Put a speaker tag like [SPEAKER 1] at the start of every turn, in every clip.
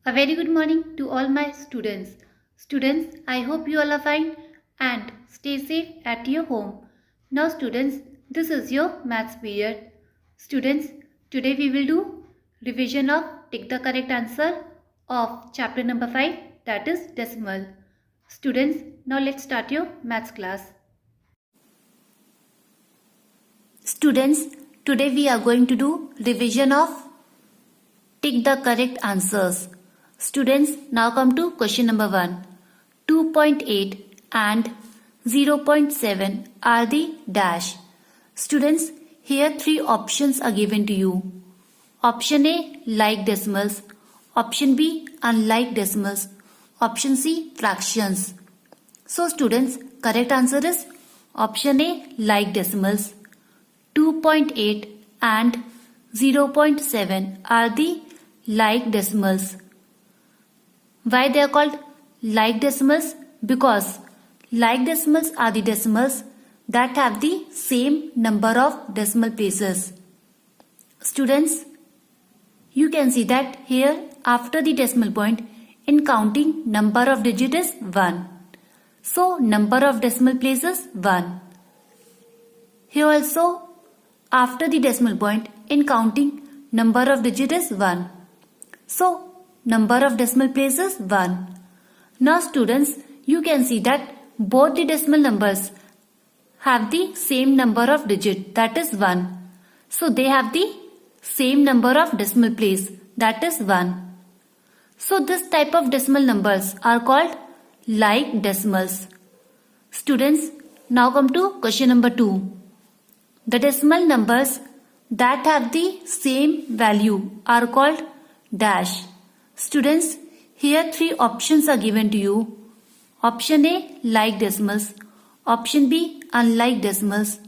[SPEAKER 1] A very good morning to all my students. Students, I hope you all are fine and stay safe at your home. Now students, this is your maths period. Students, today we will do revision of take the correct answer of chapter number 5, that is decimal. Students, now let's start your maths class. Students, today we are going to do revision of take the correct answers. Students, now come to question number 1. 2.8 and 0.7 are the dash. Students, here three options are given to you. Option A, like decimals. Option B, unlike decimals. Option C, fractions. So students, correct answer is option A, like decimals. 2.8 and 0.7 are the like decimals. Why they are called like decimals? Because like decimals are the decimals that have the same number of decimal places. Students, you can see that here after the decimal point in counting number of digits is 1. So number of decimal places 1. Here also after the decimal point in counting number of digits is 1. So number of decimal places 1. Now students, you can see that both the decimal numbers have the same number of digits, that is 1. So they have the same number of decimal place, that is 1. So this type of decimal numbers are called like decimals. Students, now come to question number 2. The decimal numbers that have the same value are called dash. Students, here three options are given to you. Option A, like decimals. Option B, unlike decimals.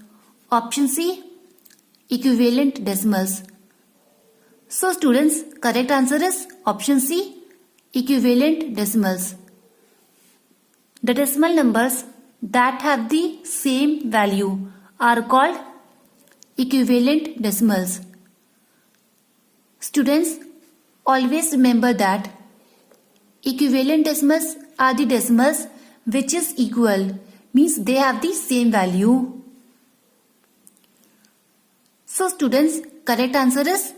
[SPEAKER 1] Option C, equivalent decimals. So students, correct answer is option C, equivalent decimals. The decimal numbers that have the same value are called equivalent decimals. Students, always remember that equivalent decimals are the decimals which is equal, means they have the same value. So students, correct answer is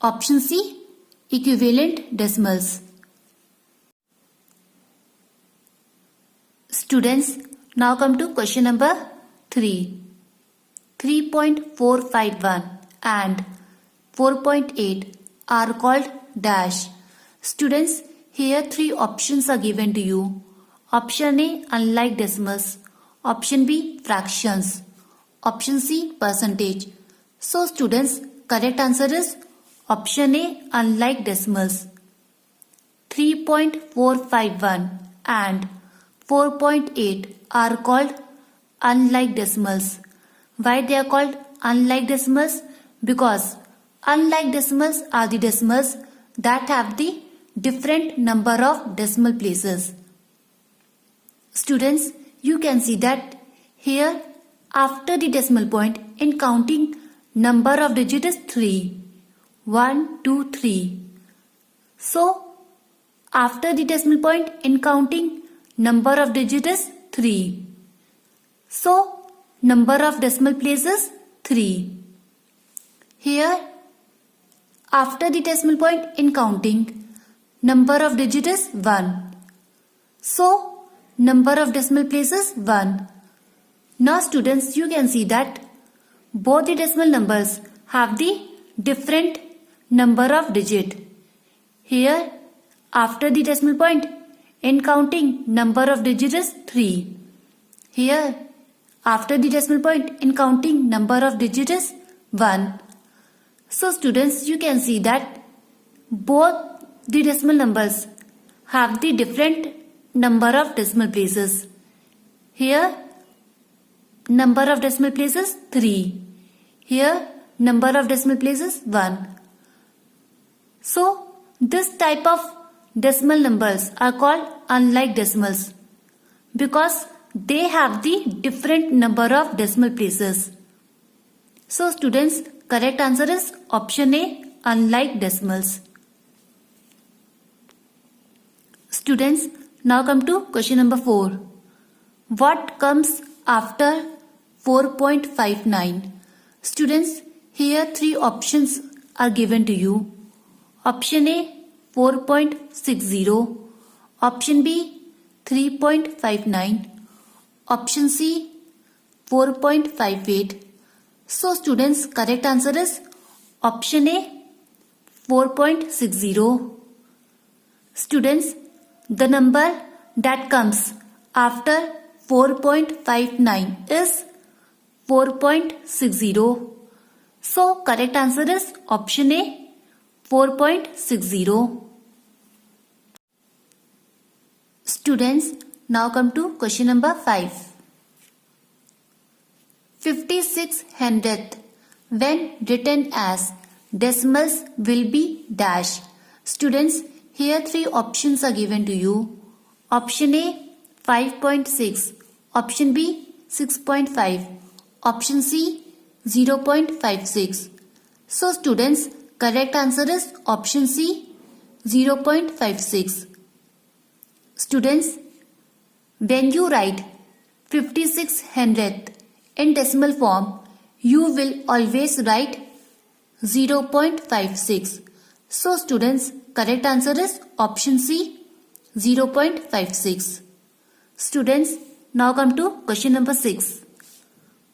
[SPEAKER 1] option C, equivalent decimals. Students, now come to question number 3. 3.451 and 4.8 are called dash. Students, here three options are given to you. Option A, unlike decimals. Option B, fractions. Option C, percentage. So students, correct answer is option A, unlike decimals. 3.451 and 4.8 are called unlike decimals. Why they are called unlike decimals? Because unlike decimals are the decimals that have the different number of decimal places. Students, you can see that here after the decimal point in counting number of digits is 3. 1, 2, 3. So after the decimal point in counting number of digits is 3. So number of decimal places 3. Here after the decimal point in counting number of digits is 1. So number of decimal places 1. Now students, you can see that both the decimal numbers have the different number of digits. Here after the decimal point in counting number of digits is 3. Here after the decimal point in counting number of digits is 1. So students, you can see that both the decimal numbers have the different number of decimal places. Here number of decimal places 3. Here number of decimal places 1. So this type of decimal numbers are called unlike decimals because they have the different number of decimal places. So students, correct answer is option A, unlike decimals. Students, now come to question number 4. What comes after 4.59? Students, here 3 options are given to you. Option A 4.60, option B 3.59, option C 4.58. So students, correct answer is option A 4.60. Students, the number that comes after 4.59 is 4.60. So correct answer is option A 4.60. Students, now come to question number 5. 5600th when written as decimals will be dash. Students, here 3 options are given to you. Option A 5.6, option B 6.5, option C 0.56. So students, correct answer is option C 0.56. Students, when you write 5600th in decimal form, you will always write 0.56. So students, correct answer is option C 0.56. Students, now come to question number 6.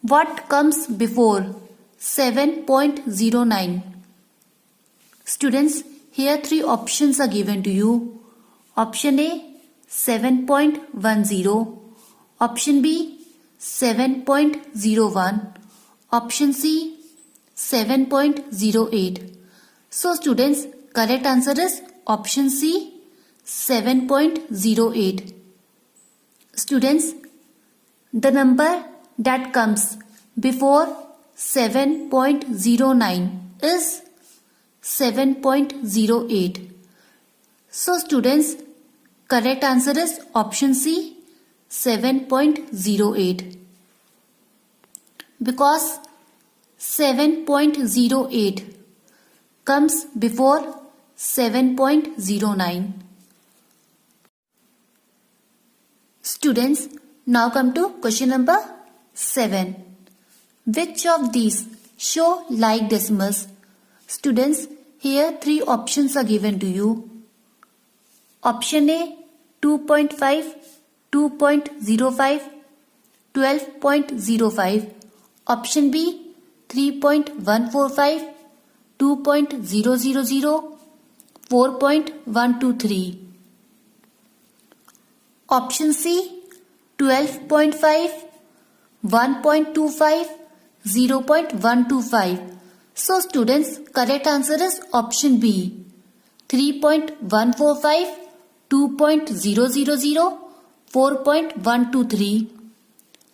[SPEAKER 1] What comes before 7.09? Students, here 3 options are given to you. Option A 7.10, option B 7.01, option C 7.08. So students, correct answer is option C 7.08. Students, the number that comes before 7.09 is 7.08. So students, correct answer is option C 7.08. Because 7.08 comes before 7.09. Students, now come to question number 7. Which of these show like decimals? Students, here 3 options are given to you. Option A 2.5, 2.05, 12.05. Option B 3.145, 2.000, 4.123. Option C 12.5, 1.25, 0.125. So students, correct answer is option B 3.145, 2.000, 4.123.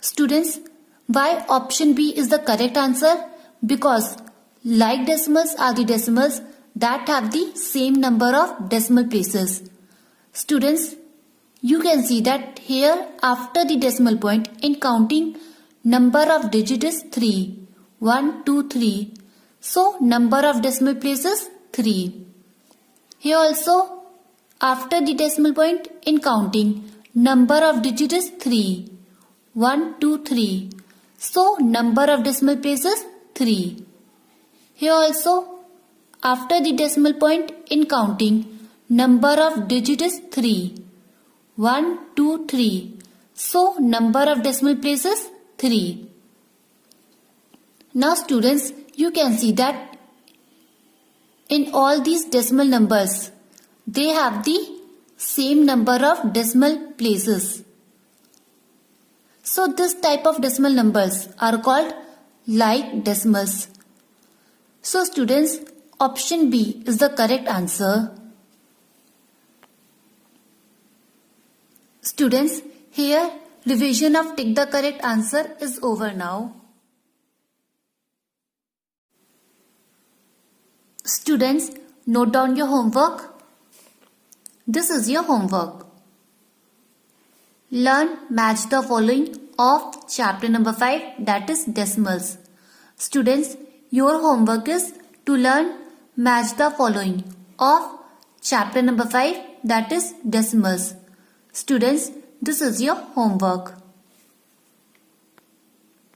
[SPEAKER 1] Students, why option B is the correct answer? Because like decimals are the decimals that have the same number of decimal places. Students, you can see that here after the decimal point in counting, number of digit is 3. 1, 2, 3. So number of decimal places 3. Here also after the decimal point in counting, number of digit is 3. 1, 2, 3. So number of decimal places 3. Here also after the decimal point in counting, number of digit is 3. 1, 2, 3. So number of decimal places 3. Now students, you can see that in all these decimal numbers, they have the same number of decimal places. So this type of decimal numbers are called like decimals. So students, option B is the correct answer. Students, here revision of tick the correct answer is over now. Students, note down your homework. This is your homework. Learn match the following of chapter number 5, that is decimals. Students, your homework is to learn match the following of chapter number 5, that is decimals. Students, this is your homework.